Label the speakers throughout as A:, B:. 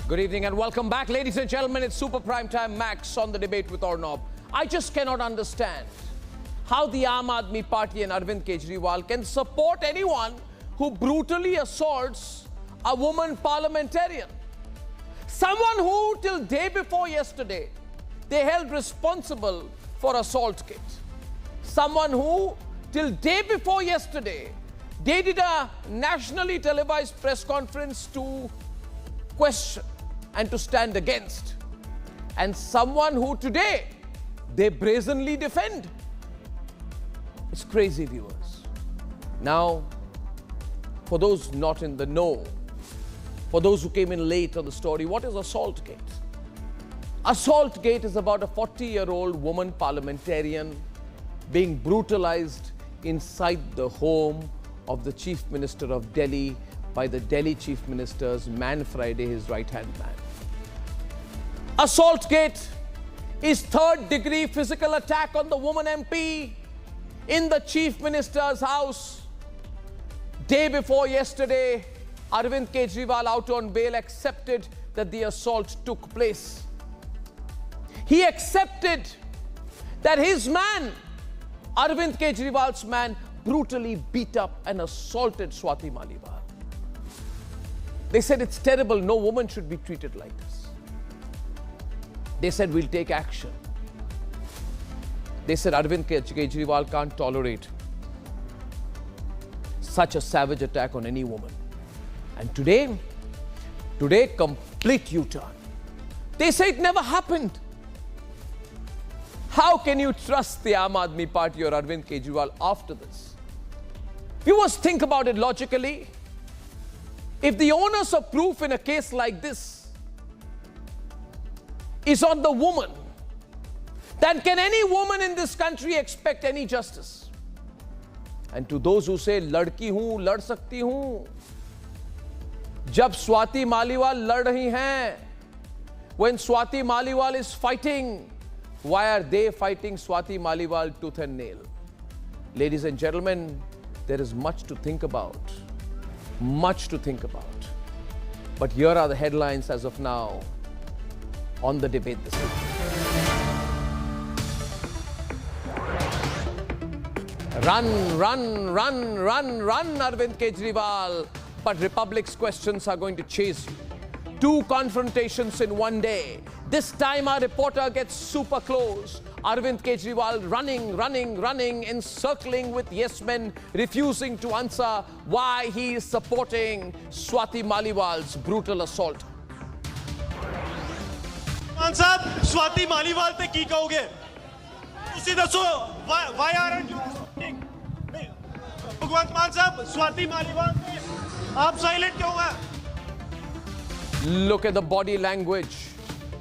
A: Good evening and welcome back, ladies and gentlemen. It's Super Prime Time Max on the debate with Arnab. I just cannot understand how the Aadmi Party and Arvind Kejriwal can support anyone who brutally assaults a woman parliamentarian. Someone who till day before yesterday they held responsible for Assaultgate. Someone who till day before yesterday they did a nationally televised press conference to question and to stand against. And someone who today they brazenly defend. It's crazy, viewers. Now, for those not in the know, for those who came in late on the story, what is Assaultgate? Assaultgate is about a 40-year-old woman parliamentarian being brutalized inside the home of the Chief Minister of Delhi by the Delhi Chief Minister's Man Friday, his right-hand man. Assaultgate is third-degree physical attack on the woman MP in the Chief Minister's house. Day before yesterday, Arvind Kejriwal, out on bail, accepted that the assault took place. He accepted that his man, Arvind Kejriwal's man, brutally beat up and assaulted Swati Maliwal. They said it's terrible, no woman should be treated like this. They said we'll take action. They said Arvind Kejriwal can't tolerate such a savage attack on any woman. And today, complete U-turn. They say it never happened. How can you trust the Aadmi Party or Arvind Kejriwal after this? Viewers, think about it logically. If the onus of proof in a case like this is on the woman, then can any woman in this country expect any justice? And to those who say, ladki hoon, lad sakti hoon. Jab Swati Maliwal lad rahi hain, when Swati Maliwal is fighting, why are they fighting Swati Maliwal tooth and nail? Ladies and gentlemen, there is much to think about. Much to think about. But here are the headlines as of now on the debate this week. Run, Arvind Kejriwal. But Republic's questions are going to chase you. 2 confrontations in one day. This time our reporter gets super close. Arvind Kejriwal running, encircling with yes men, refusing to answer why he is supporting Swati Maliwal's brutal assault.
B: मान साहब, स्वाति मालीवाल पे की कहोगे? उसी दसो, why aren't you speaking? भगवंत मान साहब, स्वाति मालीवाल पे आप silent क्यों हैं?
A: Look at the body language.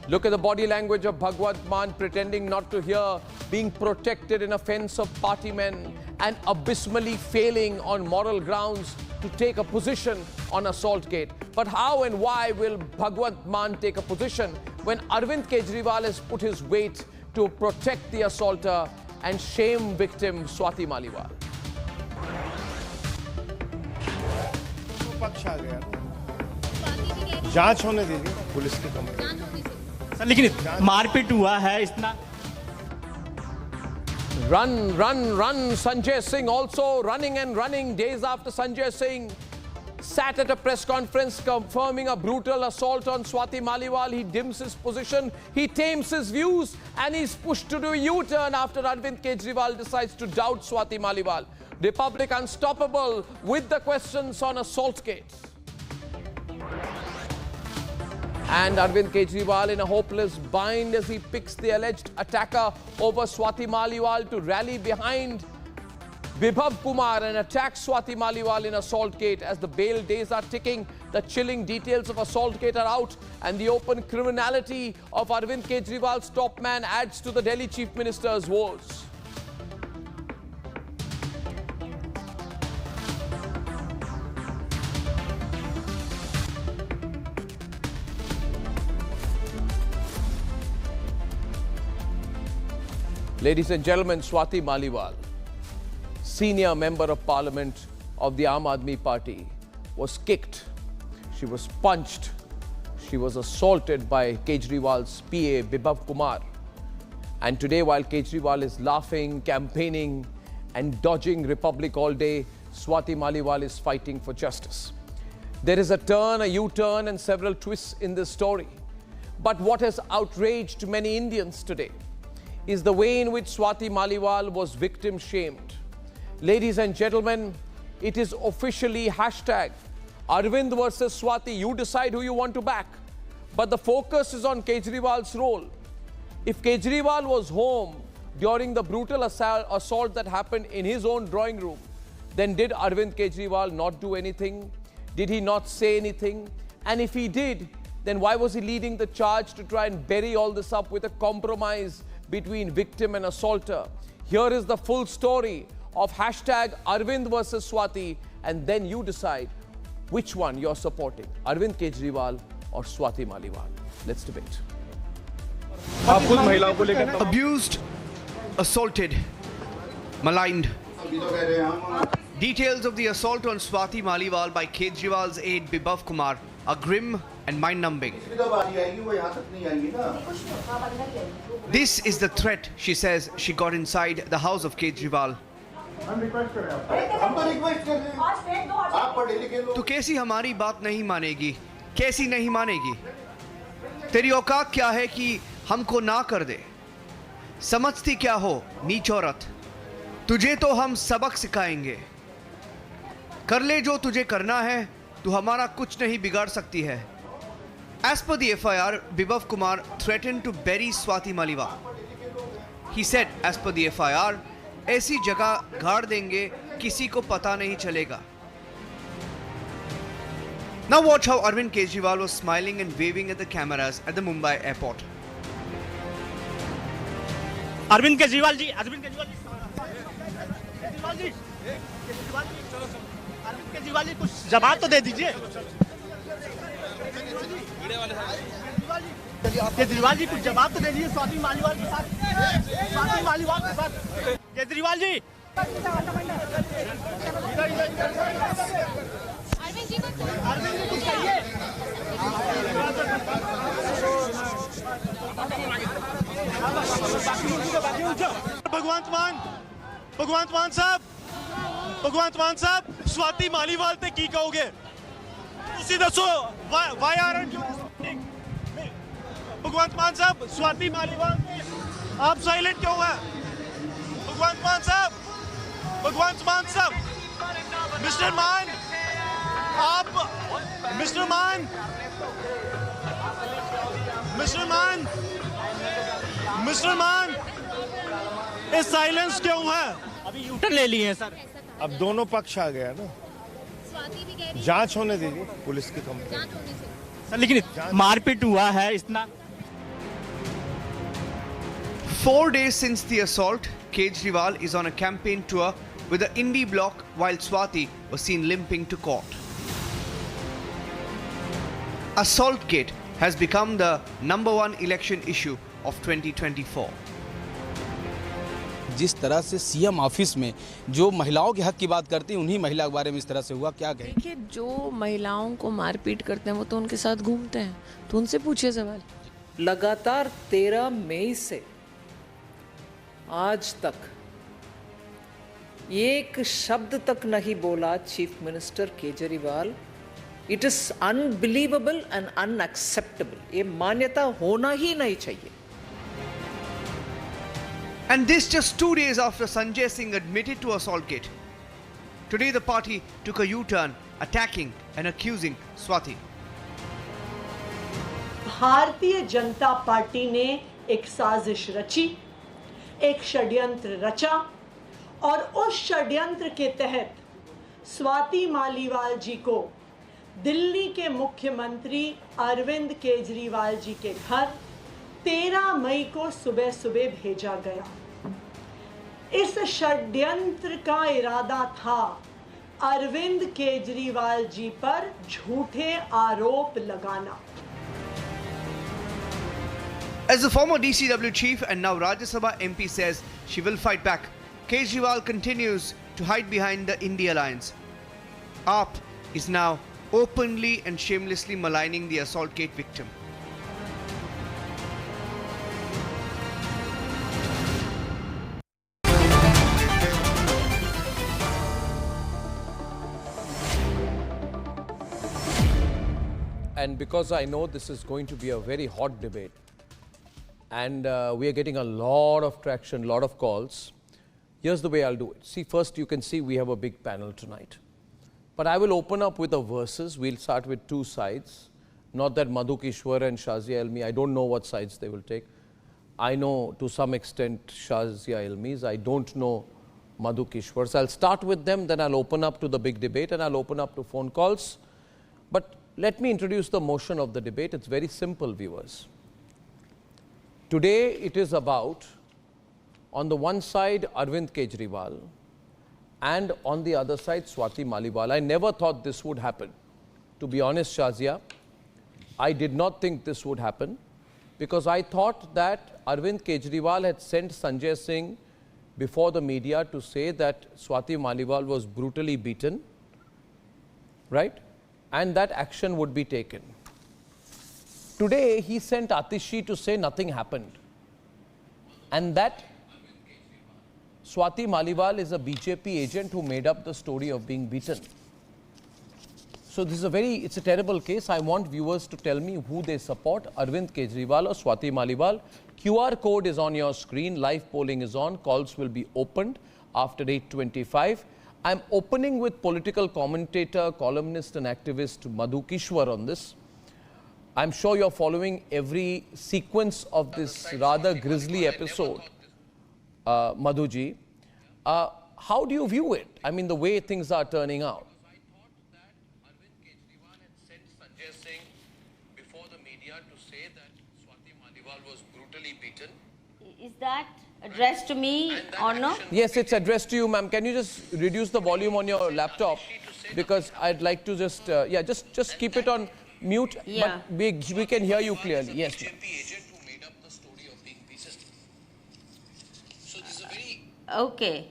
A: Look at the body language of Bhagwant Mann pretending not to hear, being protected in a fence of party men and abysmally failing on moral grounds to take a position on Assaultgate. But how and why will Bhagwant Mann take a position when Arvind Kejriwal has put his weight to protect the assaulter and shame victim Swati Maliwal?
C: जांच होने दीजिए police की committee
B: sir, लेकिन मारपीट हुआ है इतना.
A: Run, Sanjay Singh also running days after Sanjay Singh sat at a press conference confirming a brutal assault on Swati Maliwal. He dims his position, he tames his views, and he's pushed to do a U-turn after Arvind Kejriwal decides to doubt Swati Maliwal. Republic unstoppable with the questions on Assaultgate. And Arvind Kejriwal in a hopeless bind as he picks the alleged attacker over Swati Maliwal to rally behind Bibhav Kumar and attack Swati Maliwal in Assaultgate. As the bail days are ticking, the chilling details of Assaultgate are out and the open criminality of Arvind Kejriwal's top man adds to the Delhi Chief Minister's woes. Ladies and gentlemen, Swati Maliwal, senior member of parliament of the Aadmi Party, was kicked, she was punched, She was assaulted by Kejriwal's PA, Bibhav Kumar. And today, while Kejriwal is laughing, campaigning and dodging Republic all day, Swati Maliwal is fighting for justice. There is a turn, a U-turn and several twists in this story. But what has outraged many Indians today is the way in which Swati Maliwal was victim shamed. Ladies and gentlemen, it is officially hashtag Arvind versus Swati. You decide who you want to back. But the focus is on Kejriwal's role. If Kejriwal was home during the brutal assault that happened in his own drawing room, then did Arvind Kejriwal not do anything? Did he not say anything? And if he did, then why was he leading the charge to try and bury all this up with a compromise between victim and assaulter? Here is the full story of hashtag Arvind versus Swati, and then you decide which one you're supporting, Arvind Kejriwal or Swati Maliwal. Let's debate.
D: Abused, assaulted, maligned. Details of the assault on Swati Maliwal by Kejriwal's aide Bibhav Kumar are grim and mind-numbing. This is the threat, she says, she got inside the house of Kejriwal. तो कैसी हमारी बात नहीं मानेगी, कैसी नहीं मानेगी? तेरी औकात क्या है कि हमको ना कर दे? समझती क्या हो नीच औरत? तुझे तो हम सबक सिखाएंगे. कर ले जो तुझे करना है, तू हमारा कुछ नहीं बिगाड़ सकती है. As per the FIR, Bibhav Kumar threatened to bury Swati Maliwal. He said, as per the FIR, ऐसी जगह गाड़ देंगे किसी को पता नहीं चलेगा. Now watch how Arvind Kejriwal was smiling and waving at the cameras at the Mumbai airport.
B: Arvind Kejriwal ji, Arvind Kejriwal ji कुछ जवाब तो दे दीजिए. केजरीवाल जी कुछ जवाब तो दे दीजिए स्वाति मालीवाल के साथ. स्वाति मालीवाल के साथ केजरीवाल जी. अरविंद जी कुछ कहिए. भगवंत मान साहब स्वाति मालीवाल ते की कहोगे? ਤੁਸੀਂ ਦੱਸੋ why aren't you responding? भगवंत मान साहब स्वाति मालीवाल पे आप साइलेंट क्यों हैं? भगवंत मान साहब मिस्टर मान आप मिस्टर मान इस साइलेंस क्यों है? अभी यूटर्न ले लिए हैं सर.
C: अब दोनों पक्ष आ गया ना, जांच होने दीजिए पुलिस की कंप्लेंट.
B: सर लेकिन मारपीट हुआ है इतना.
D: 4 days since the assault, Kejriwal is on a campaign tour with the indie bloc while Swati was seen limping to court. Assaultgate has become the #1 election issue of 2024.
E: जिस तरह से CM office में जो महिलाओं के हक की बात करती हैं, उन्हीं महिला के बारे में इस तरह से हुआ, क्या कहें?
F: देखिए, जो महिलाओं को मारपीट करते हैं वो तो उनके साथ घूमते हैं, तो उनसे पूछिए सवाल.
G: लगातार 13 मई से आज तक एक शब्द तक नहीं बोला chief minister Kejriwal. It is unbelievable and unacceptable. ये मान्यता होना ही नहीं चाहिए.
D: And this just 2 days after Sanjay Singh admitted to Assaultgate. Today the party took a U-turn, attacking and accusing Swati.
H: Bharatiya Janata party ने एक साजिश रची, एक षड्यंत्र रचा और उस षड्यंत्र के तहत स्वाति मालीवाल जी को दिल्ली के मुख्यमंत्री अरविंद केजरीवाल जी के घर 13 मई को सुबह सुबह भेजा गया. इस षड्यंत्र का इरादा था अरविंद केजरीवाल जी पर झूठे आरोप लगाना.
D: As the former DCW chief and now Rajya Sabha MP says she will fight back, Kejriwal continues to hide behind the India alliance. AAP is now openly and shamelessly maligning the Assaultgate victim.
A: And because I know this is going to be a very hot debate, and we are getting a lot of traction, a lot of calls, here's the way I'll do it. See, first you can see we have a big panel tonight. But I will open up with a versus. We'll start with two sides. Not that Madhu Kishwar and Shazia Elmi, I don't know what sides they will take. I know to some extent Shazia Elmi's. I don't know Madhu Kishwar. So I'll start with them, then I'll open up to the big debate and I'll open up to phone calls. But let me introduce the motion of the debate. It's very simple, viewers. Today it is about, on the one side, Arvind Kejriwal, and on the other side, Swati Maliwal. I never thought this would happen. To be honest, Shazia, I did not think this would happen, because I thought that Arvind Kejriwal had sent Sanjay Singh before the media to say that Swati Maliwal was brutally beaten, right? And that action would be taken. Today, he sent Atishi to say nothing happened. And that Swati Maliwal is a BJP agent who made up the story of being beaten. So this is it's a terrible case. I want viewers to tell me who they support, Arvind Kejriwal or Swati Maliwal. QR code is on your screen, live polling is on, calls will be opened after 8:25. I'm opening with political commentator, columnist and activist Madhu Kishwar on this. I'm sure you're following every sequence of this rather grisly episode, Madhuji. How do you view it? I mean, the way things are turning out. I thought that Arvind Kejriwal had sent Sanjay Singh before the media to say that Swati Maliwal was brutally beaten.
I: Is that addressed to me or not?
A: Yes, it's addressed to you, ma'am. Can you just reduce the volume on your laptop? Because I'd like to just, just keep it on mute,
I: yeah.
A: But we can hear you clearly. Yes, ma'am.
I: Okay.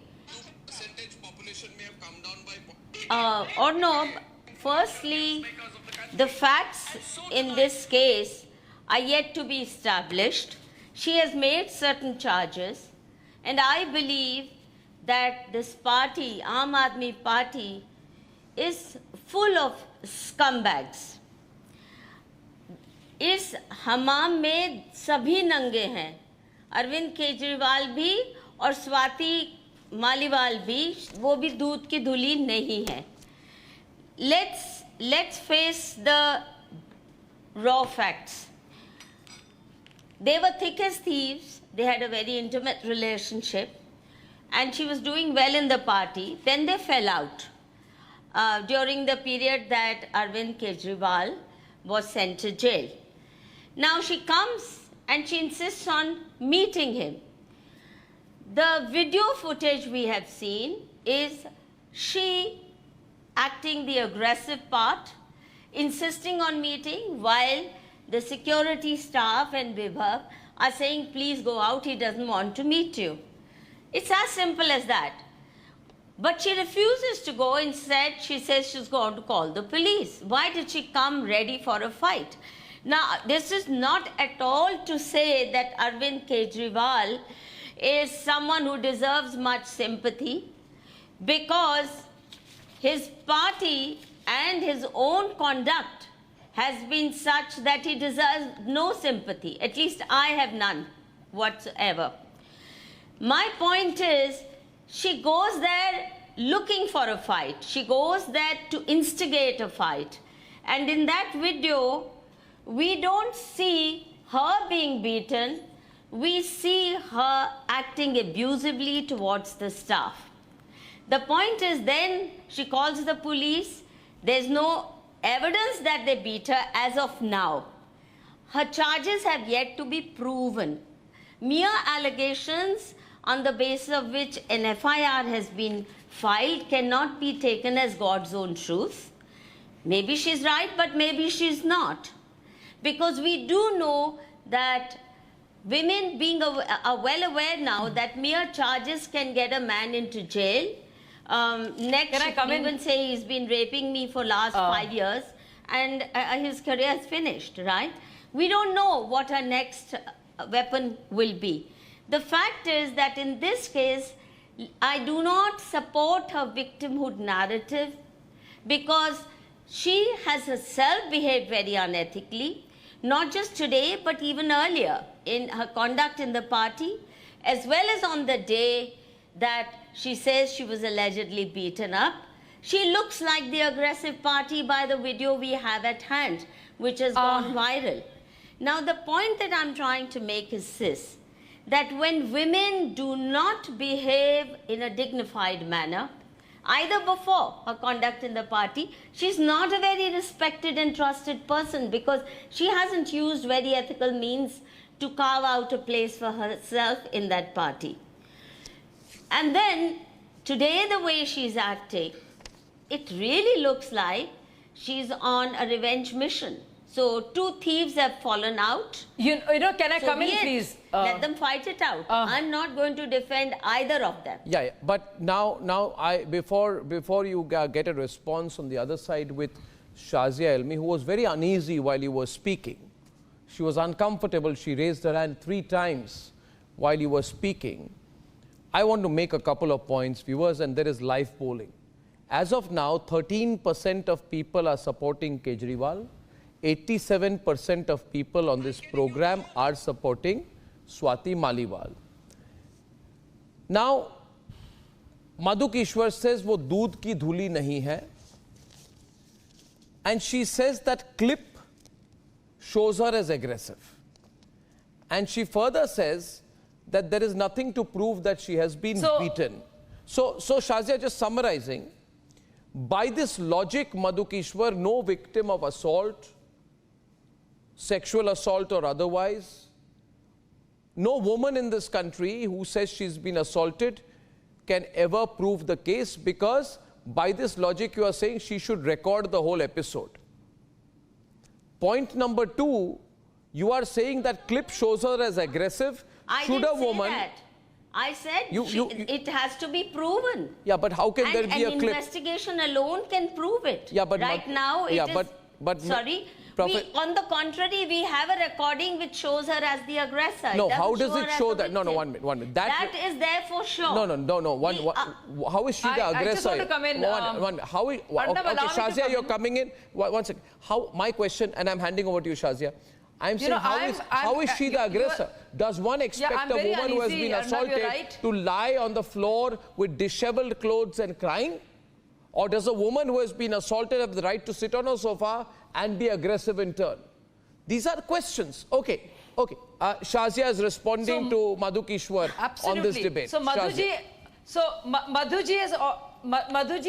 I: Arnab, firstly, the facts in this case are yet to be established. She has made certain charges, and I believe that this party, Aam Aadmi party, is full of scumbags. इस हमाम में सभी नंगे हैं, अरविंद केजरीवाल भी और स्वाति मालीवाल भी, वो भी दूध की धुली नहीं है. Let's face the raw facts. They were thick as thieves. They had a very intimate relationship, and she was doing well in the party. Then they fell out during the period that Arvind Kejriwal was sent to jail. Now she comes and she insists on meeting him. The video footage we have seen is she acting the aggressive part, insisting on meeting, while the security staff and Bibhav are saying, please go out, he doesn't want to meet you. It's as simple as that. But she refuses to go. Instead, she says she's going to call the police. Why did she come ready for a fight? Now, this is not at all to say that Arvind Kejriwal is someone who deserves much sympathy, because his party and his own conduct has been such that he deserves no sympathy. At least I have none whatsoever. My point is, she goes there looking for a fight. She goes there to instigate a fight. And in that video, we don't see her being beaten. We see her acting abusively towards the staff. The point is, then she calls the police. There's no evidence that they beat her as of now. Her charges have yet to be proven. Mere allegations on the basis of which an FIR has been filed cannot be taken as God's own truth. Maybe she's right, but maybe she's not. Because we do know that women are well aware now that mere charges can get a man into jail. Next, can I come in? Even say he's been raping me for last 5 years. and his career is finished, right? We don't know what her next weapon will be. The fact is that in this case, I do not support her victimhood narrative because she has herself behaved very unethically, not just today, but even earlier in her conduct in the party, as well as on the day that she says she was allegedly beaten up. She looks like the aggressive party by the video we have at hand, which has gone viral. Now, the point that I'm trying to make is this, that when women do not behave in a dignified manner, either before her conduct in the party, she's not a very respected and trusted person because she hasn't used very ethical means to carve out a place for herself in that party. And then, today the way she's acting, it really looks like she's on a revenge mission. So, two thieves have fallen out.
J: You know, can I come in, please?
I: Let them fight it out. I'm not going to defend either of them.
A: Yeah, but now before you get a response on the other side with Shazia Elmi, who was very uneasy while you were speaking. She was uncomfortable. She raised her hand 3 times while you were speaking. I want to make a couple of points, viewers, and there is live polling. As of now, 13% of people are supporting Kejriwal. 87% of people on this program are supporting Swati Maliwal. Now, Madhu Kishwar says wo doodh ki dhuli nahi hai. And she says that clip shows her as aggressive. And she further says that there is nothing to prove that she has been beaten. So Shazia, just summarizing, by this logic, Madhu Kishwar, no victim of assault, sexual assault or otherwise, no woman in this country who says she's been assaulted can ever prove the case, because by this logic you are saying she should record the whole episode. Point number 2, you are saying that clip shows her as aggressive.
I: I
A: should
I: didn't
A: a woman
I: say that. I said it has to be proven.
A: Yeah, but how can there be a clip?
I: An investigation alone can prove it.
A: Yeah, but
I: right now it is.
A: But
I: sorry. On the contrary, we have a recording which shows her as the aggressor.
A: No, how does it show that? No, 1 minute.
I: That is there for sure.
A: No. How is she the aggressor?
J: I just want to come in.
A: How is, okay, Shazia, you're coming in. One second. My question, and I'm handing over to you, Shazia. I'm saying, how is she the aggressor? Does one expect a woman who has been assaulted to lie on the floor with disheveled clothes and crying? Or does a woman who has been assaulted have the right to sit on a sofa and be aggressive in turn? These are questions. Okay. Shazia is responding to Madhu Kishwar on this debate.
J: So Madhuji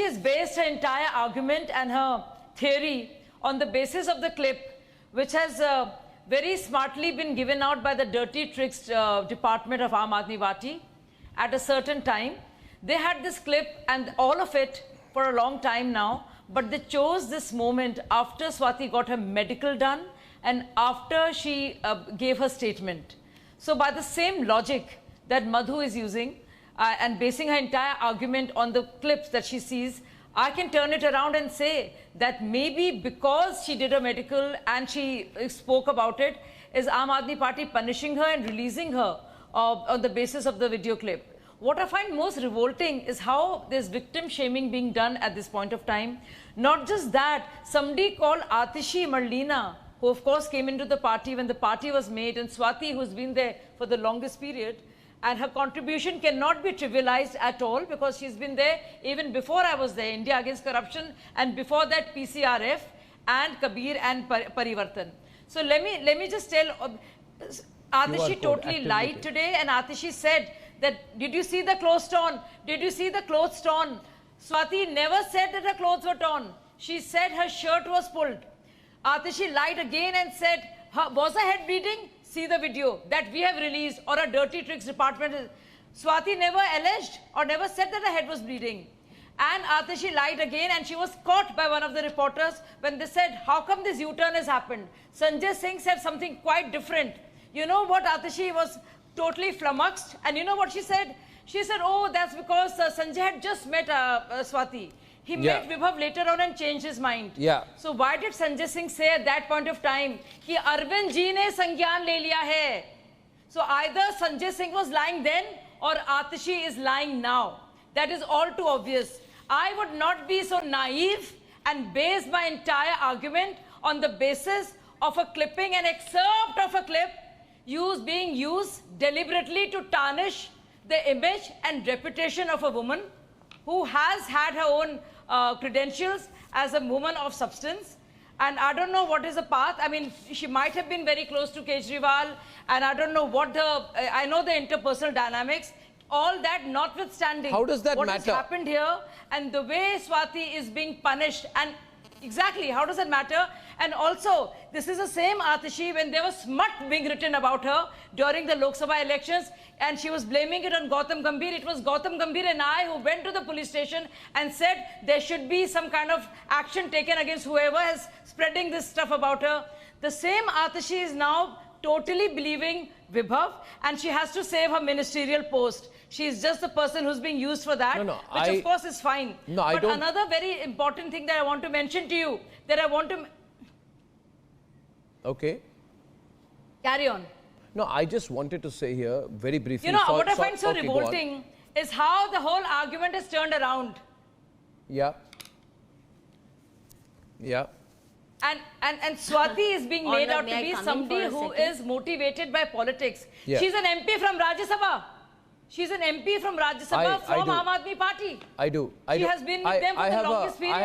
J: has based her entire argument and her theory on the basis of the clip, which has very smartly been given out by the dirty tricks department of Aam Aadmi Party at a certain time. They had this clip and all of it for a long time now, but they chose this moment after Swati got her medical done and after she gave her statement. So by the same logic that Madhu is using and basing her entire argument on the clips that she sees, I can turn it around and say that maybe because she did a medical and she spoke about it, is Aam Aadmi Party punishing her and releasing her on the basis of the video clip. What I find most revolting is how there's victim shaming being done at this point of time. Not just that, somebody called Atishi Marlina, who of course came into the party when the party was made, and Swati, who's been there for the longest period, and her contribution cannot be trivialized at all because she's been there even before I was there, India Against Corruption, and before that PCRF and Kabir and Parivartan. So let me just tell, Atishi totally lied today, and Atishi said that, did you see the clothes torn? Did you see the clothes torn? Swati never said that her clothes were torn. She said her shirt was pulled. Atishi lied again and said, was her head bleeding? See the video that we have released, or a dirty tricks department. Swati never alleged or never said that her head was bleeding. And Atishi lied again, and she was caught by one of the reporters when they said, how come this U-turn has happened? Sanjay Singh said something quite different. You know what, Atishi was totally flummoxed, and you know what she said? She said, oh, that's because Sanjay had just met Swati. He met Bibhav later on and changed his mind.
A: Yeah.
J: So why did Sanjay Singh say at that point of time कि Arvind ji ने संज्ञान ले लिया है? So either Sanjay Singh was lying then or Atishi is lying now. That is all too obvious. I would not be so naive and base my entire argument on the basis of a clipping, an excerpt of a clip being used deliberately to tarnish the image and reputation of a woman who has had her own credentials as a woman of substance. And I don't know what is the path. I mean, she might have been very close to Kejriwal, and I don't know what I know the interpersonal dynamics. All that notwithstanding,
A: how does that
J: what
A: matter?
J: has happened here and the way Swati is being punished, and exactly, how does that matter? And also, this is the same Atishi when there was smut being written about her during the Lok Sabha elections, and she was blaming it on Gautam Gambhir. It was Gautam Gambhir and I who went to the police station and said there should be some kind of action taken against whoever is spreading this stuff about her. The same Atishi is now totally believing Bibhav, and she has to save her ministerial post. She is just the person who's being used for that, which of course is fine.
A: No,
J: but another very important thing that I want to mention to you, that I want to...
A: Okay.
J: Carry on.
A: No, I just wanted to say here very briefly.
J: You know, what I find so revolting is how the whole argument is turned around.
A: Yeah. Yeah.
J: And Swati is being made out to be somebody who is motivated by politics. Yeah. She's an MP from Rajya Sabha. She's an MP from Rajya Sabha from Aam Aadmi Party.
A: I do.
J: She has been with them for the longest period.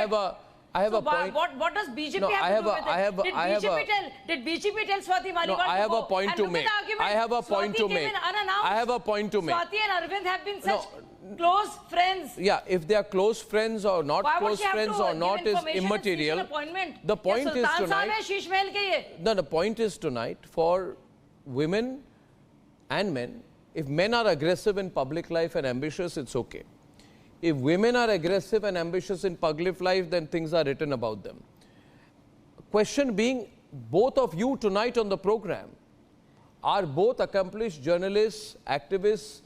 A: I have a point.
J: What does BJP have to do with it? Did BJP tell Swati Maliwal to go?
A: I have a point to make. I have a point to make. I have a point to make.
J: Swati and Arvind have been such close friends.
A: Yeah, if they are close friends or not close friends or not is immaterial. The point is tonight. No, the point is tonight for women and men. If men are aggressive in public life and ambitious, it's okay. If women are aggressive and ambitious in public life, then things are written about them. Question being, both of you tonight on the program are both accomplished journalists, activists.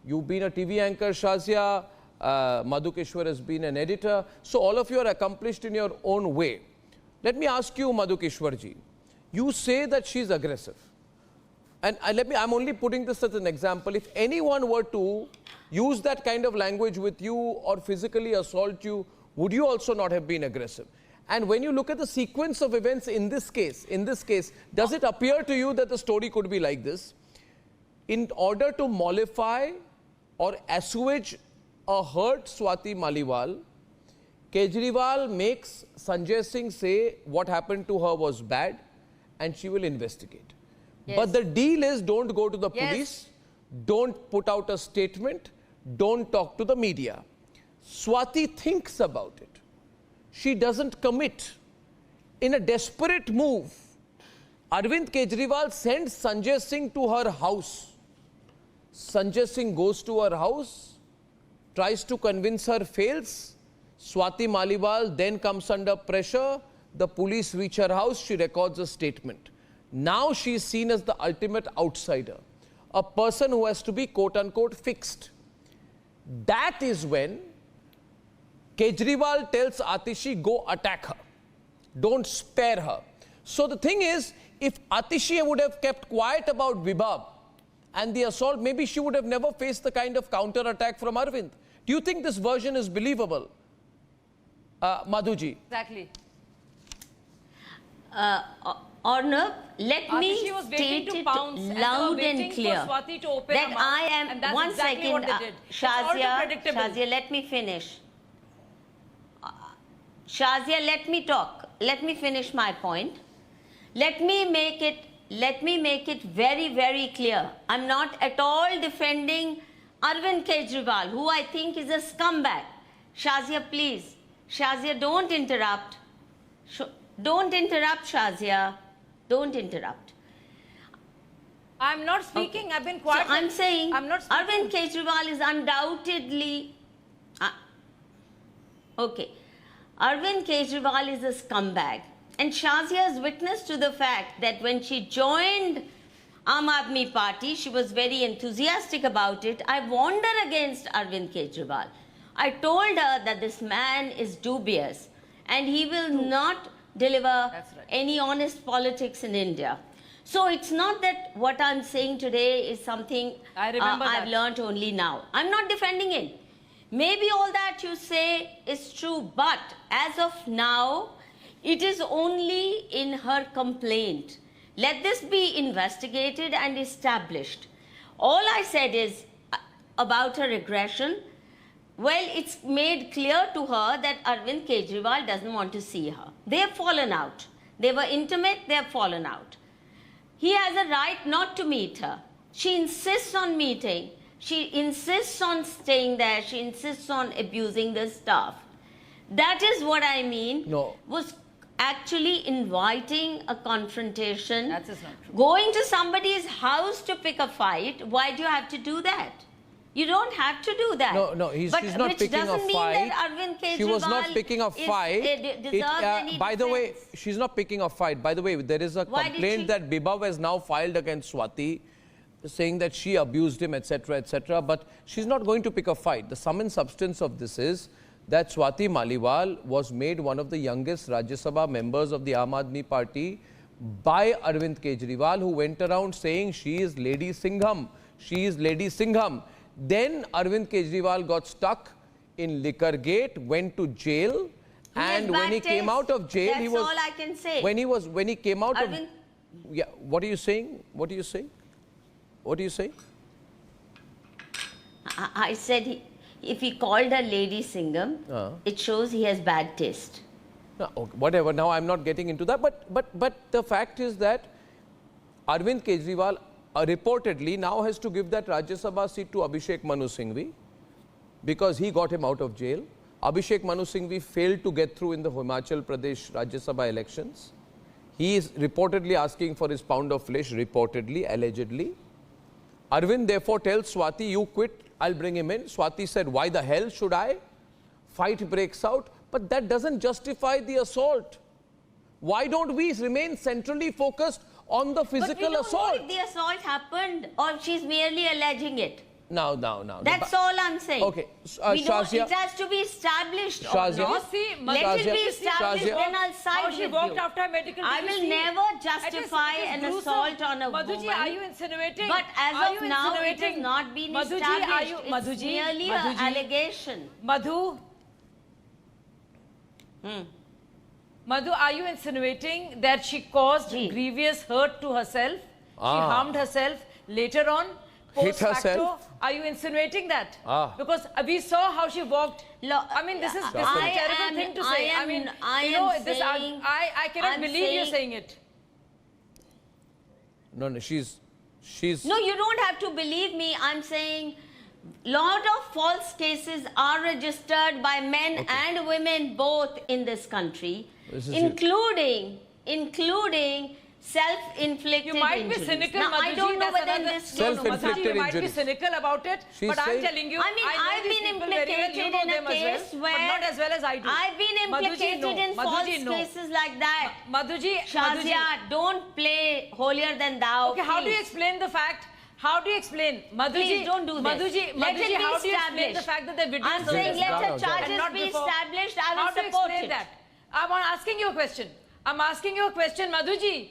A: You've been a TV anchor, Shazia. Madhukeshwar has been an editor. So all of you are accomplished in your own way. Let me ask you, Madhukeshwarji. You say that she's aggressive. And I'm only putting this as an example. If anyone were to use that kind of language with you or physically assault you, would you also not have been aggressive? And when you look at the sequence of events in this case, does it appear to you that the story could be like this? In order to mollify or assuage a hurt Swati Maliwal, Kejriwal makes Sanjay Singh say what happened to her was bad and she will investigate. Yes. But the deal is don't go to the police, don't put out a statement, don't talk to the media. Swati thinks about it. She doesn't commit. In a desperate move, Arvind Kejriwal sends Sanjay Singh to her house. Sanjay Singh goes to her house, tries to convince her, fails. Swati Maliwal then comes under pressure. The police reach her house. She records a statement. Now she is seen as the ultimate outsider, a person who has to be quote-unquote fixed. That is when Kejriwal tells Atishi, go attack her. Don't spare her. So the thing is, if Atishi would have kept quiet about Bibhav and the assault, maybe she would have never faced the kind of counter-attack from Arvind. Do you think this version is believable? Madhuji.
J: Exactly.
I: Arnab, let me state it loud and clear that I am, one second, Shazia, let me finish. Shazia, let me talk. Let me finish my point. Let me make it very, very clear. I'm not at all defending Arvind Kejriwal, who I think is a scumbag. Shazia, please. Shazia, don't interrupt. Don't interrupt, Shazia. Don't interrupt.
J: I'm not speaking. Okay. I've been quiet.
I: So I'm saying Arvind Kejriwal is undoubtedly... okay. Arvind Kejriwal is a scumbag. And Shazia is witness to the fact that when she joined Aam Aadmi Party, she was very enthusiastic about it. I warned her against Arvind Kejriwal. I told her that this man is dubious and he will not deliver any honest politics in India. So it's not that what I'm saying today is something I've learned only now. I'm not defending it. Maybe all that you say is true, but as of now, it is only in her complaint. Let this be investigated and established. All I said is about her aggression. Well, it's made clear to her that Arvind Kejriwal doesn't want to see her. They have fallen out. They were intimate, they have fallen out. He has a right not to meet her. She insists on meeting. She insists on staying there. She insists on abusing the staff. That is what I mean.
A: No.
I: Was actually inviting a confrontation.
J: That is not true.
I: Going to somebody's house to pick a fight. Why do you have to do that? You don't have to do that.
A: No, she's not picking a fight.
I: Mean that Arvind Kejriwal
A: she was not picking a fight. By the way, she's not picking a fight. By the way, there is a complaint that Bibhav has now filed against Swati, saying that she abused him, etc., etc. But she's not going to pick a fight. The sum and substance of this is that Swati Maliwal was made one of the youngest Rajya Sabha members of the Aadmi party by Arvind Kejriwal, who went around saying she is Lady Singham. She is Lady Singham. Then Arvind Kejriwal got stuck in Liquorgate, went to jail, and when he came out of jail, he was.
I: That's all I can say.
A: When he came out
I: Arvind,
A: of. Yeah, what are you saying? What are you saying? What are you saying?
I: I said if he called her Lady Singham, it shows he has bad taste.
A: No, okay, whatever. Now I'm not getting into that, but the fact is that Arvind Kejriwal reportedly now has to give that Rajya Sabha seat to Abhishek Manu Singhvi because he got him out of jail. Abhishek Manu Singhvi failed to get through in the Himachal Pradesh Rajya Sabha elections. He is reportedly asking for his pound of flesh, reportedly, allegedly. Arvind therefore tells Swati, you quit, I'll bring him in. Swati said, why the hell should I? Fight breaks out, but that doesn't justify the assault. Why don't we remain centrally focused on the physical
I: but we don't
A: assault?
I: know if the assault happened or she's merely alleging it.
A: No.
I: That's all I'm saying.
A: Okay,
I: Shazia, it has to be established.
A: Shazia,
I: Let it be established, then I'll side with
J: she
I: you.
J: walked after her medical
I: I will never justify an assault on a
J: Madhuji,
I: woman.
J: are you insinuating?
I: But as of now, it has not been established. It's merely an allegation.
J: Madhu, are you insinuating that she caused grievous hurt to herself? She harmed herself later on?
A: Hit
J: Post facto,
A: herself?
J: are you insinuating that? Because we saw how she walked. I mean, this is a terrible thing to say. I cannot believe you're saying it.
A: No, she's.
I: No, you don't have to believe me. I'm saying lot of false cases are registered by men and women both in this country, including self-inflicted
J: You might
I: injuries.
J: be cynical,
I: now,
J: Madhuji,
I: I don't know whether this...
A: Self-inflicted
J: You might be
A: injuries.
J: cynical about it, but I'm telling you,
I: I mean, I've been implicated in a case where...
J: But not as well as I do.
I: I've been implicated in false cases like that. Shazia, don't play holier than thou.
J: Okay, how do you explain the fact... How do you explain? Madhuji,
I: please don't do this.
J: Madhuji,
I: let it be
J: how do you explain
I: established.
J: the fact that the video
I: I'm saying let the charges be established. I will support it.
J: That? I'm asking you a question. Madhuji,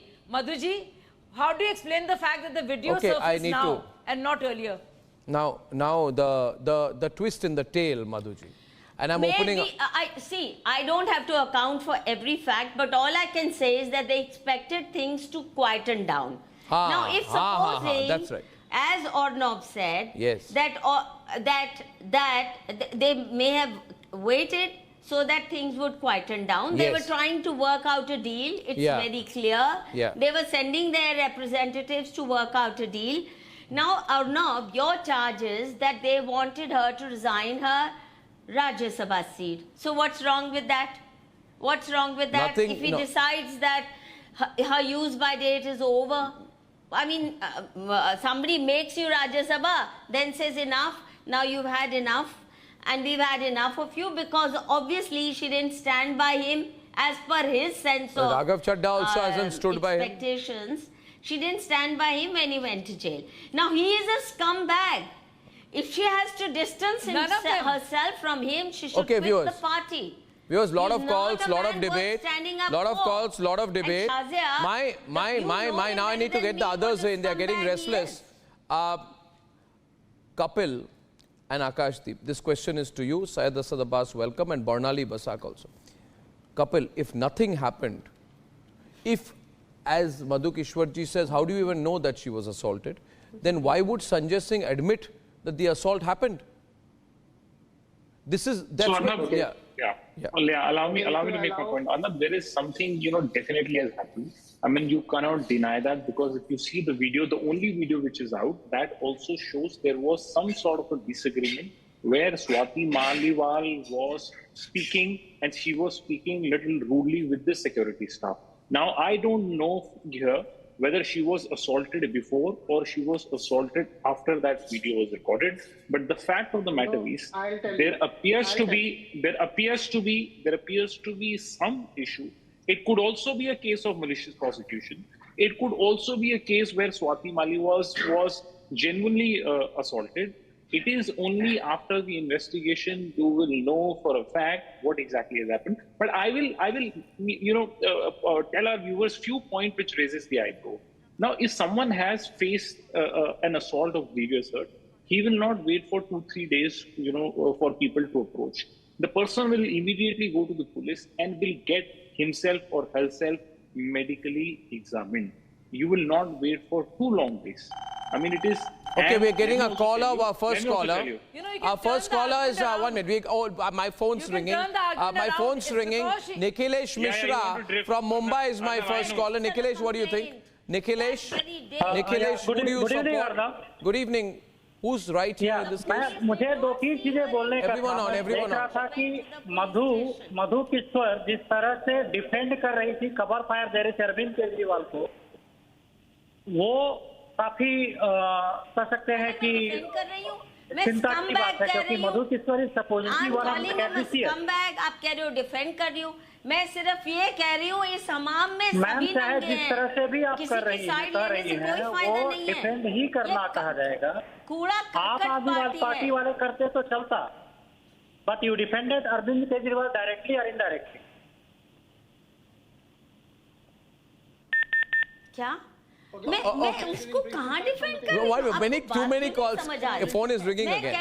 J: how do you explain the fact that the video surfaced now and not earlier?
A: Now the twist in the tail, Madhuji. And I'm opening...
I: I don't have to account for every fact, but all I can say is that they expected things to quieten down. Now, if supposing...
A: That's right.
I: As Arnab said,
A: yes,
I: that they may have waited so that things would quieten down. They were trying to work out a deal. It's very clear. They were sending their representatives to work out a deal. Now, Arnab, your charge is that they wanted her to resign her Rajya Sabha seat. So what's wrong with that? What's wrong with that?
A: Nothing,
I: if he decides that her use by date is over, I mean, somebody makes you Rajya Sabha, then says enough, now you've had enough, and we've had enough of you, because obviously she didn't stand by him as per his sense of
A: Raghav Chadda also hasn't stood by him.
I: Expectations. She didn't stand by him when he went to jail. Now he is a scumbag. If she has to distance herself from him, she should quit the party.
A: Viewers, lot of calls, lot of debate, lot of calls, lot of debate. Now I need to get the others in. They are getting restless. Kapil and Akashdeep, this question is to you. Syed Asad Abbas, welcome, and Barnali Basak also. Kapil, if nothing happened, if, as Madhu Kishwarji says, how do you even know that she was assaulted? Then why would Sanjay Singh admit that the assault happened? This is, that's what,
K: Allow me to make my point. Arnab, there is something, definitely has happened. I mean, you cannot deny that, because if you see the video, the only video which is out, that also shows there was some sort of a disagreement where Swati Maliwal was speaking, and she was speaking little rudely with the security staff. Now, I don't know here whether she was assaulted before or she was assaulted after that video was recorded. But the fact of the matter is, there appears to be some issue. It could also be a case of malicious prosecution. It could also be a case where Swati Maliwal was genuinely assaulted. It is only after the investigation you will know for a fact what exactly has happened. But I will tell our viewers few points which raises the eyebrow. Now, if someone has faced an assault of grievous hurt, he will not wait for 2-3 days, for people to approach. The person will immediately go to the police and will get himself or herself medically examined. You will not wait for too long days. I mean, it is.
A: Okay, we're getting a caller, our first caller. Our first caller is 1 minute. My phone's ringing. My phone's ringing. Nikhilesh Mishra from Mumbai is my first caller. Nikhilesh, what do you think? Nikhilesh, who do you support? Good evening. Who's right here in this case?
L: मुझे 2-3 चीजें बोलने का
A: everyone
L: देख रहा था कि मधु किश्वर जिस तरह से डिफेंड कर रही थी कवर फायर दे रही थी अरविंद केजरीवाल को, वो काफी कह सकते हैं कि चिंता की बात है, क्योंकि Madhu Kishwar is supposedly one of the candidates.
I: आप कह रहे हो डिफेंड कर रही हूँ, मैं सिर्फ ये कह रही हूँ इस हमाम में सभी
L: चाहे जिस तरह से भी आप कर रही हैं वो डिफेंड ही करना कहा जाएगा। आप आदमी पार्टी वाले करते तो चलता, but you defended Arvind Kejriwal directly और इनडायरेक्टली।
I: क्या मैं उसको कहाँ डिफेंड कर रही हूँ?
A: Too many calls. The phone is ringing again.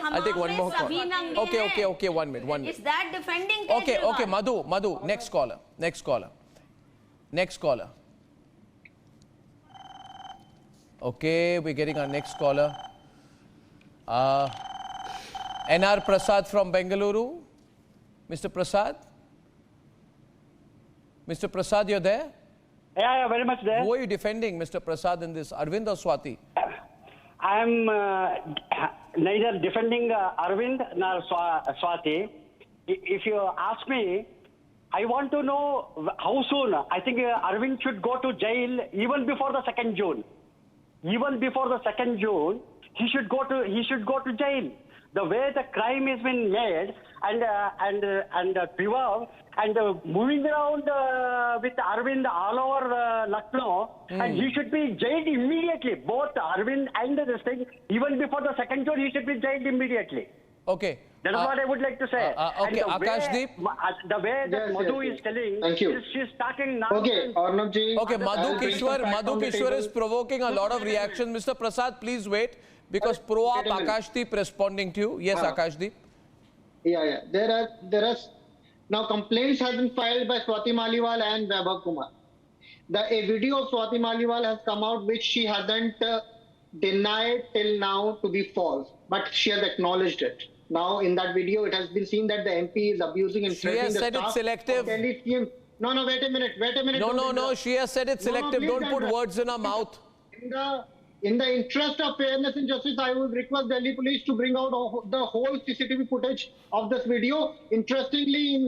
A: I'll take one more call. Okay, 1 minute.
I: Is that defending?
A: Okay, Madhu, next caller. Okay, we're getting our next caller. NR Prasad from Bengaluru. Mr. Prasad, you're there?
L: Yeah, very much there.
A: Who are you defending, Mr. Prasad, in this? Arvind or Swati?
L: I am neither defending Arvind nor Swati. If you ask me, I want to know how soon. I think Arvind should go to jail even before the 2nd June. Even before the 2nd June, he should go to jail. The way the crime has been made and Bibhav and moving around with Arvind all over Lucknow, and he should be jailed immediately. Both Arvind and this thing, even before the 2nd June, he should be jailed immediately.
A: Okay.
L: That is what I would like to say.
A: Okay, Akashdeep.
L: The way that Madhu is telling, she's talking nonsense.
M: Okay, Arnab ji.
A: Okay, Madhu Kishwar is provoking a lot of reactions. Mr. Prasad, please wait, because Pro-Op Akashdeep responding to you. Yes, Akashdeep.
M: Yeah. There are now complaints have been filed by Swati Maliwal and Bibhav Kumar. A video of Swati Maliwal has come out which she hasn't denied till now to be false, but she has acknowledged it. Now, in that video, it has been seen that the MP is abusing and threatening the staff.
A: She has said it's selective.
M: No, wait a minute.
A: No, she has said it's selective. Don't put words in her mouth.
M: In the interest of fairness and justice, I would request Delhi police to bring out the whole CCTV footage of this video. Interestingly,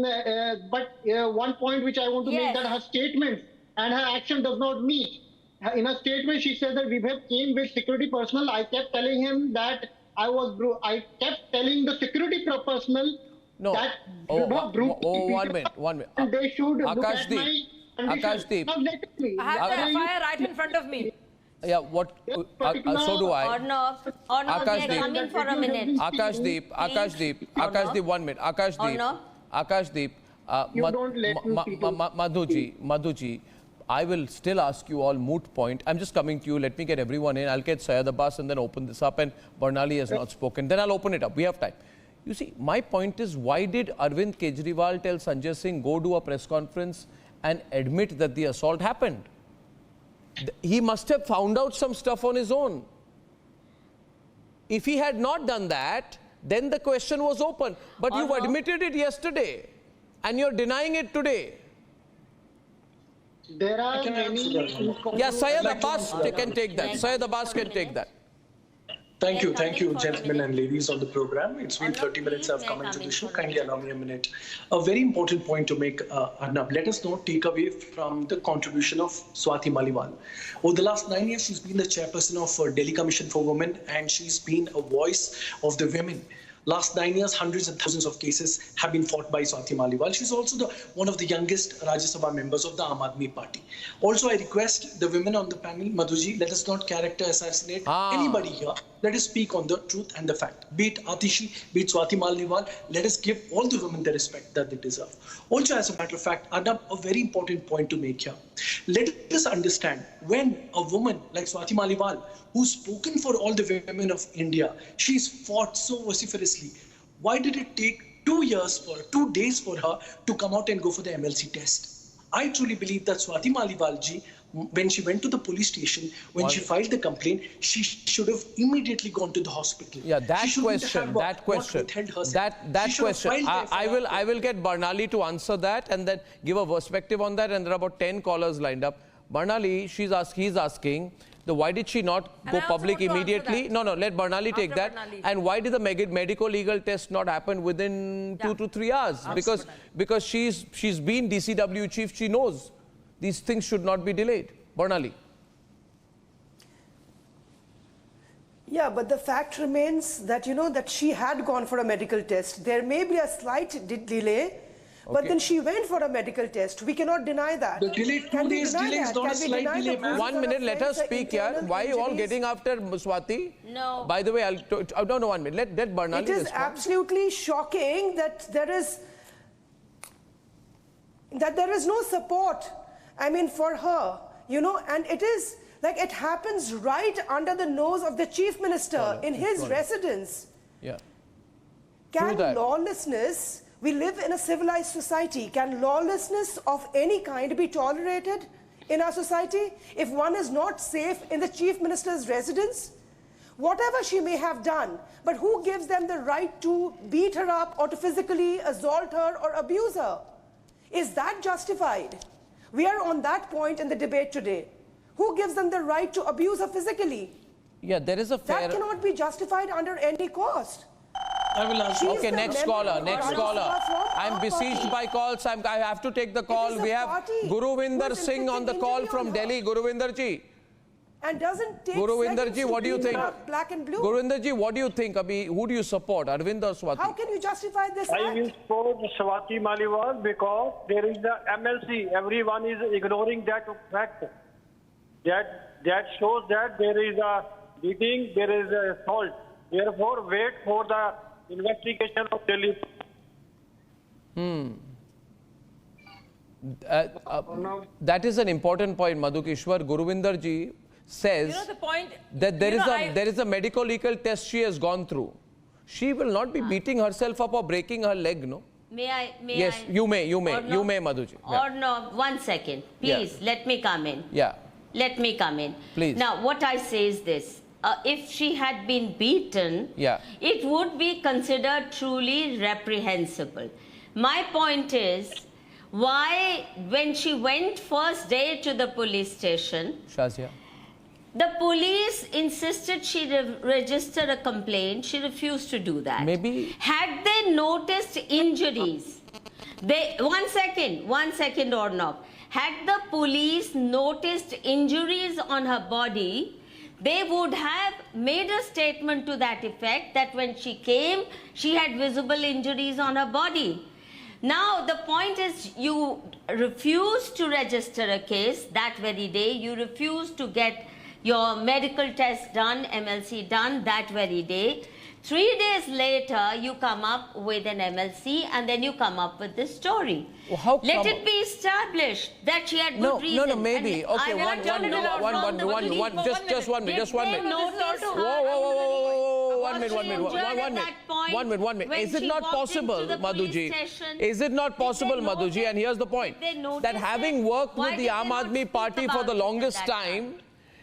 M: one point which I want to make, that her statements and her action does not meet. In her statement, she said that Bibhav came with security personnel. I kept telling him that I kept telling the security personnel that Bibhav broke.
A: One minute.
M: They should look at my
A: Akashdeep.
L: I have the FIR right in front of me.
A: Yeah, what? So do I.
I: Arnab, we are coming for a minute.
A: Akashdeep, 1 minute. Akashdeep, Madhuji, I will still ask you all moot point. I'm just coming to you. Let me get everyone in. I'll get Syed Abbas and then open this up. And Barnali has not spoken. Then I'll open it up. We have time. You see, my point is, why did Arvind Kejriwal tell Sanjay Singh, go do a press conference and admit that the assault happened? He must have found out some stuff on his own. If he had not done that, then the question was open. But you admitted it yesterday and you're denying it today.
M: There are many...
A: Yeah, Syed Abbas can take that. Syed Abbas can take that.
N: Thank you, gentlemen and ladies on the program. It's been 30 minutes I've come into the show. Kindly allow me a minute. A very important point to make, Arnab. Let us not take away from the contribution of Swati Maliwal. Over the last 9 years, she's been the chairperson of Delhi Commission for Women, and she's been a voice of the women. Last 9 years, hundreds and thousands of cases have been fought by Swati Maliwal. She's also one of the youngest Rajya Sabha members of the Aadmi party. Also, I request the women on the panel, Madhuji, let us not character assassinate anybody here. Let us speak on the truth and the fact. Be it Atishi, be it Swati Maliwal, let us give all the women the respect that they deserve. Also, as a matter of fact, Arnab, a very important point to make here. Let us understand, when a woman like Swati Maliwal, who's spoken for all the women of India, she's fought so vociferously. Why did it take 2 days for her to come out and go for the MLC test? I truly believe that Swati Maliwal ji, when she went to the police station, when she filed the complaint, she should have immediately gone to the hospital.
A: Yeah, that question. I will get Barnali to answer that and then give a perspective on that. And there are about 10 callers lined up. Barnali, he's asking, why did she not go public immediately? No, let Barnali take that. And why did the medical legal test not happen within 2 to 3 hours? Because she's been DCW chief, she knows these things should not be delayed. Barnali.
O: Yeah, but the fact remains that, that she had gone for a medical test. There may be a slight delay, but then she went for a medical test. We cannot deny that.
N: The delay, 2 days delay is not a slight delay.
A: 1 minute, let her speak here. Why are you all getting after Swati?
I: No.
A: By the way, no, 1 minute. Let Barnali
O: It is
A: respond.
O: absolutely shocking that there is no support, for her, and it is like it happens right under the nose of the chief minister in his residence.
A: Yeah.
O: Can lawlessness... We live in a civilized society. Can lawlessness of any kind be tolerated in our society if one is not safe in the chief minister's residence? Whatever she may have done, but who gives them the right to beat her up or to physically assault her or abuse her? Is that justified? We are on that point in the debate today. Who gives them the right to abuse her physically?
A: Yeah, there is a fair...
O: That cannot be justified under any cost.
N: I will ask.
A: Okay, next caller. I'm besieged by calls. I have to take the call. We have Guruvinder Singh on the call from Delhi. Guruvinder ji.
O: And doesn't take
A: Guruvinder ji, what do you think?
O: Black and blue.
A: Guruvinder ji, what do you think? Who do you support, Arvind or Swati?
O: How can you justify this?
L: I will support Swati Maliwal because there is the MLC. Everyone is ignoring that fact. That shows that there is a beating, there is a assault. Therefore, wait for the investigation of Delhi.
A: That is an important point, Madhukeshwar. Guruvinder ji says that there is a medical legal test she has gone through. She will not be beating herself up or breaking her leg, no? Yes, you may, Madhuji.
I: Or no, 1 second. Please, let me come in.
A: Yeah.
I: Let me come in.
A: Please.
I: Now, what I say is this. If she had been beaten, it would be considered truly reprehensible. My point is, why, when she went first day to the police station,
A: Shazia,
I: the police insisted she register a complaint. She refused to do that.
A: Maybe.
I: Had they noticed injuries, one second, Arnab. Had the police noticed injuries on her body, they would have made a statement to that effect that when she came, she had visible injuries on her body. Now, the point is, you refuse to register a case that very day. You refuse to get your medical test done, MLC done that very day. 3 days later, you come up with an MLC and then you come up with this story.
A: Well,
I: let it be established that she had good reason.
A: No, maybe. Okay, one minute. Just one minute. Whoa, 1 minute. Is it not possible, Madhuji? Is it not possible, Madhuji? And here's the point. That having worked with the Aam Aadmi Party for the longest time,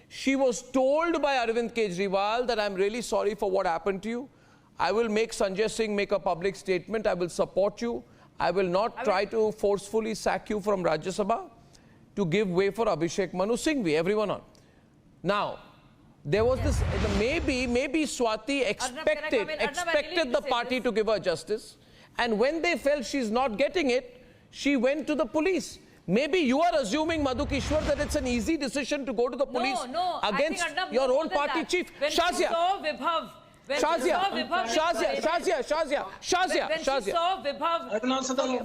A: she was told by Arvind Kejriwal that I'm really sorry for what happened to you. I will make Sanjay Singh make a public statement. I will support you. I will not try to forcefully sack you from Rajya Sabha to give way for Abhishek Manu Singhvi, everyone on. Now, there was this, maybe Swati expected the party to give her justice. And when they felt she's not getting it, she went to the police. Maybe you are assuming, Madhu Kishwar, that it's an easy decision to go to the police against your own party chief. Shazia.
J: When she saw Bibhav,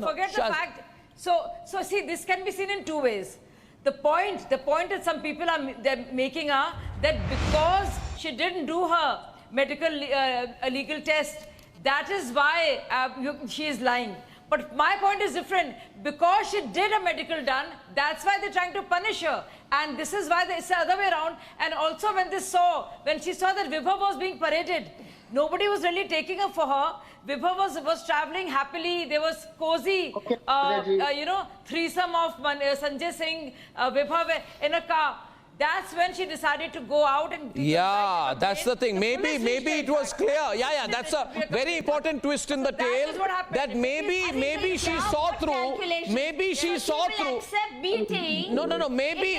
J: forget the fact. So see, this can be seen in two ways. The point that some people are making are that because she didn't do her medical legal test, that is why she is lying. But my point is different. Because she did a medical done, that's why they're trying to punish her. And this is why it's the other way around. And also when she saw that Bibhav was being paraded, nobody was really taking her for her. Bibhav was traveling happily. There was cozy, threesome of Sanjay Singh, Bibhav in a car. That's when she decided to go out and...
A: Yeah, that's the thing. Maybe it was clear. Yeah, that's a very important twist in the tale. That maybe she saw through. Maybe she saw through. No. Maybe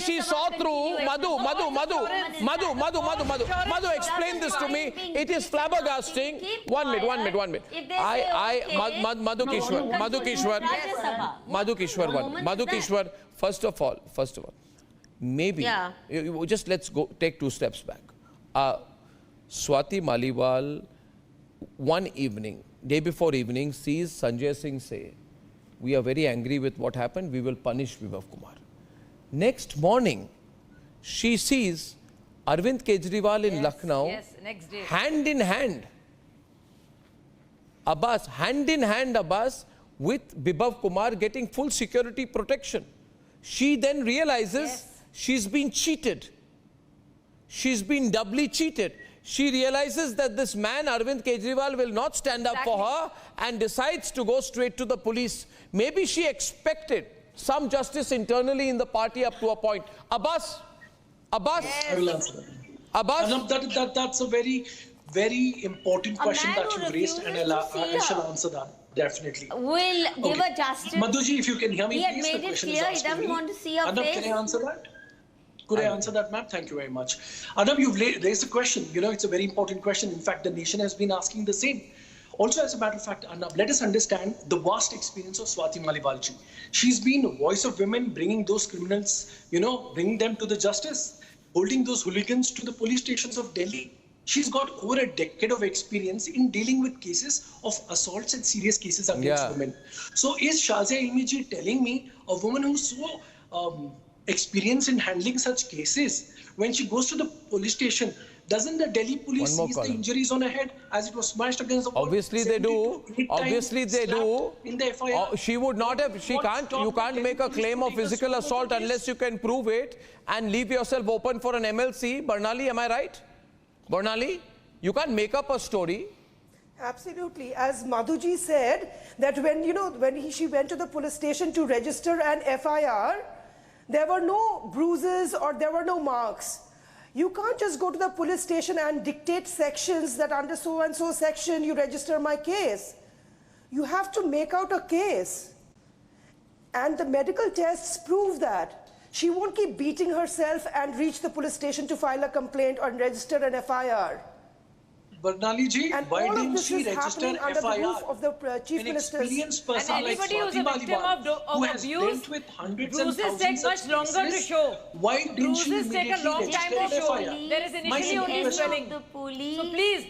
A: she saw through. Madhu, explain this to me. It is flabbergasting. One minute. Madhu Kishwar, first of all. Maybe, just let's take 2 steps back. Swati Maliwal, one evening, day before evening, sees Sanjay Singh say, we are very angry with what happened, we will punish Bibhav Kumar. Next morning, she sees Arvind Kejriwal in Lucknow, hand in hand, Abbas, with Bibhav Kumar getting full security protection. She then realizes she's been cheated. She's been doubly cheated. She realizes that this man, Arvind Kejriwal, will not stand up for her and decides to go straight to the police. Maybe she expected some justice internally in the party up to a point. Abbas?
N: I will answer that. That's a very, very important question that you raised, and I shall answer that. Definitely.
I: Will give her justice.
N: Madhuji, if you can hear me,
I: he
N: please.
I: He had made it clear he doesn't want to see her
N: Arnab,
I: face.
N: can I answer that? Could I answer that, ma'am? Thank you very much. Arnab, you've raised a question. It's a very important question. In fact, the nation has been asking the same. Also, as a matter of fact, Arnab, let us understand the vast experience of Swati Maliwal ji. She's been a voice of women, bringing those criminals, bringing them to the justice, holding those hooligans to the police stations of Delhi. She's got over a decade of experience in dealing with cases of assaults and serious cases against women. So is Shazia Ilmi ji telling me, a woman who's so experienced in handling such cases, when she goes to the police station, doesn't the Delhi police see the injuries on her head as it was smashed against the wall?
A: Obviously they do. Obviously they do.
N: In the FIR.
A: She would not have, you can't make a claim of physical assault unless you can prove it and leave yourself open for an MLC. Barnali, am I right? Barnali, you can't make up a story.
O: Absolutely. As Madhuji said, that when she went to the police station to register an FIR, there were no bruises or there were no marks. You can't just go to the police station and dictate sections that under so-and-so section you register my case. You have to make out a case. And the medical tests prove that. She won't keep beating herself and reach the police station to file a complaint or register an FIR.
N: Barnali ji, why didn't she register an FIR?
O: Under the roof of the Chief Minister's...
N: experienced person like Swati Maliwal, who has dealt with hundreds and thousands
J: take much longer to show.
N: Why didn't she immediately register an FIR?
J: There is initially only swelling. So please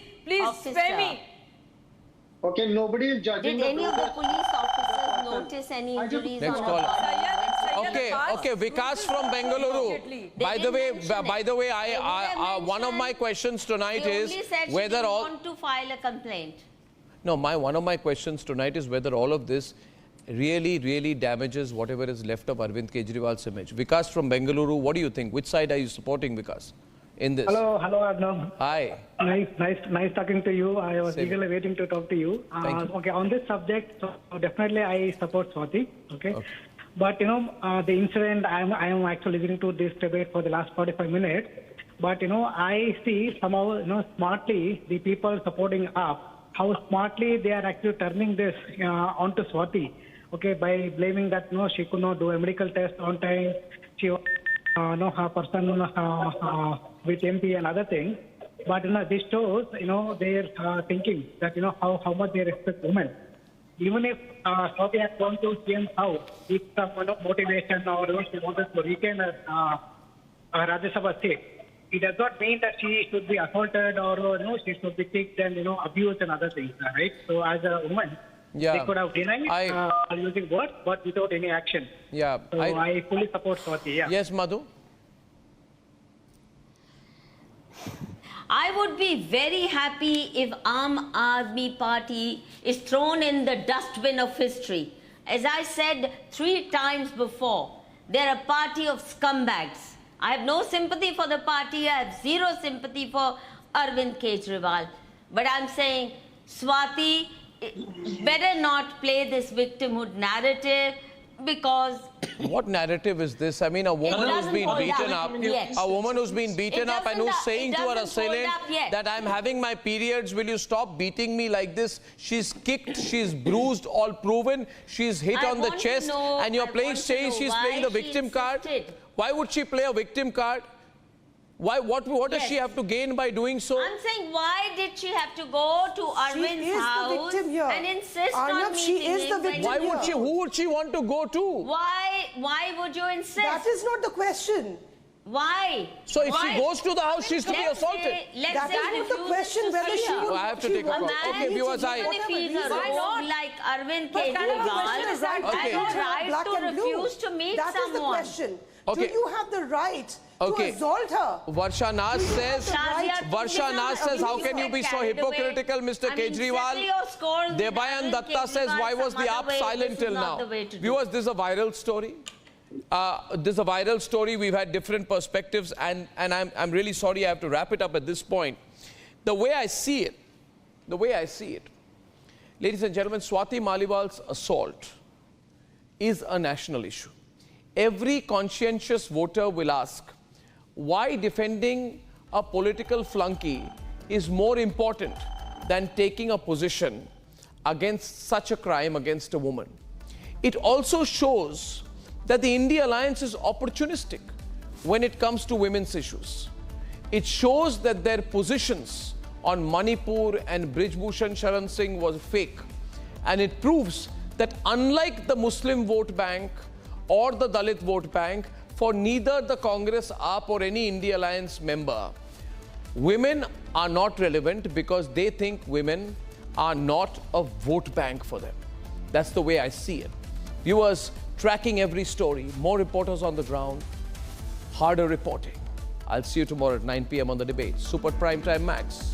J: spare me.
M: Okay, nobody is judging.
I: Did any of the police officers notice any injuries on her body?
A: Okay, Vikas from Bengaluru. By the way, I one of my questions tonight is whether all
I: want to file a complaint.
A: No, one of my questions tonight is whether all of this really damages whatever is left of Arvind Kejriwal's image. Vikas from Bengaluru, what do you think? Which side are you supporting, Vikas, in this?
P: Hello, Arnab.
A: Hi.
P: Nice talking to you. I was eagerly waiting to talk to you. Okay, on this subject, so definitely I support Swati. Okay. But the incident, I am actually listening to this debate for the last 45 minutes. But I see somehow smartly the people supporting up, how smartly they are actually turning this onto Swati. Okay, by blaming that she could not do a medical test on time, she her person with MP and other things. But this shows their thinking that how much they respect women. Even if Swati has gone to CM's house with some motivation or she wanted to retain her Rajya Sabha seat, it does not mean that she should be assaulted or she should be kicked and abused and other things, right? So as a woman, they could have denied using words, but without any action.
A: Yeah,
P: so I fully support Swati. Yeah.
A: Yes, Madhu.
I: I would be very happy if Aadmi Party is thrown in the dustbin of history. As I said 3 times before, they're a party of scumbags. I have no sympathy for the party. I have zero sympathy for Arvind Kejriwal. But I'm saying, Swati, better not play this victimhood narrative, because...
A: What narrative is this? I mean, a woman who's been beaten up, and who's saying to her assailant that I'm having my periods, will you stop beating me like this? She's kicked, she's bruised, all proven, she's hit on the chest, and you're saying she's playing the victim card? Why would she play a victim card? Why? What does she have to gain by doing so?
I: I'm saying, why did she have to go to Arvind's house and insist on meeting him?
A: Why would she? Who would she want to go to?
I: Why would you insist?
O: That is not the question.
I: Why?
A: So if she goes to the house, she's to be assaulted.
O: That is not the question whether she would.
A: I have to take a call. Okay, viewers,
I: Even if he's a rogue like Arvind Kejriwal, has a right to refuse to meet someone.
O: That is the question.
A: Okay.
O: Do you have the right to assault her?
A: Varsha Naz says, how can you be so hypocritical, Mr. Kejriwal? Debayan Datta says, why was the AAP silent till now? Viewers, this is a viral story. This is a viral story. We've had different perspectives, and I'm really sorry I have to wrap it up at this point. The way I see it, ladies and gentlemen, Swati Maliwal's assault is a national issue. Every conscientious voter will ask, why defending a political flunky is more important than taking a position against such a crime against a woman? It also shows that the India Alliance is opportunistic when it comes to women's issues. It shows that their positions on Manipur and Brij Bhushan Sharan Singh was fake. And it proves that unlike the Muslim vote bank or the Dalit vote bank, for neither the Congress, AAP or any India Alliance member, women are not relevant because they think women are not a vote bank for them. That's the way I see it. Viewers, tracking every story, more reporters on the ground, harder reporting. I'll see you tomorrow at 9 p.m. on The Debate. Super Primetime Max.